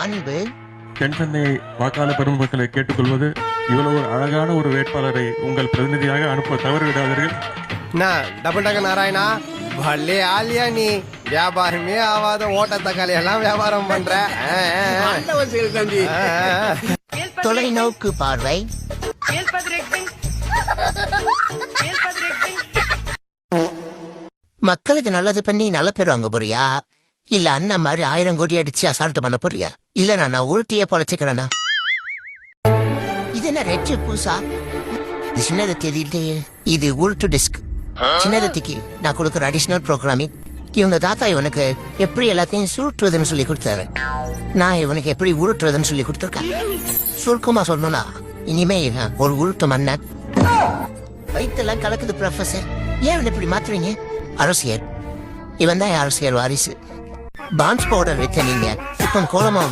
அன்பு. தென் சென்னை வாக்காளர் பெருமக்களை கேட்டுக்கொள்வது, இவ்வளவு அழகான ஒரு வேட்பாளரை உங்கள் பிரதிநிதியாக அனுப்ப தவறிவிடாதீர்கள். டபுள் டக்க நாராயணா, பல்லே ஆலியா நீ வியாபாரமே ஆவாத ஓட்ட தக்காளி எல்லாம் வியாபாரம் பண்ற. தொலைநோக்கு பார்வை. மக்களுக்கு நல்லது பண்ணி நல்ல பேர் வாங்க போறியா, இல்ல அண்ணன் மாதிரி 1000 கோடி அடிச்சு அசால்ட் பண்ண போறியா, இல்ல நான் உருட்டியே பொழைச்சுக்கிறேன்னா? இது என்ன ரெட் பூசா? இது சின்னது தெரியலையே. இது உருட்டு டிஸ்க். சின்னதத்திக்கு நான் கொடுக்குற அடிஷனல் ப்ரோக்ராமிங். இவங்க தாத்தா இவனுக்கு எப்படி எல்லாத்தையும் சுருட்டுறதுன்னு சொல்லி கொடுத்தாரு. நான் இவனுக்கு எப்படி உருட்டுறதுன்னு சொல்லி கொடுத்துருக்கேன். சுருக்கமா சொல்லணும்னா, இனிமே இவன் ஒரு உருட்டு மன்னன். வயிற்றெல்லாம் கலக்குது ப்ரொஃபசர், ஏன் இப்படி மாத்துறீங்க? அரசியல். இவன் தான் அரசியல் வாரிசு. பான்ஸ் பவுடர் வித்த நீங்க இப்போ கோலமா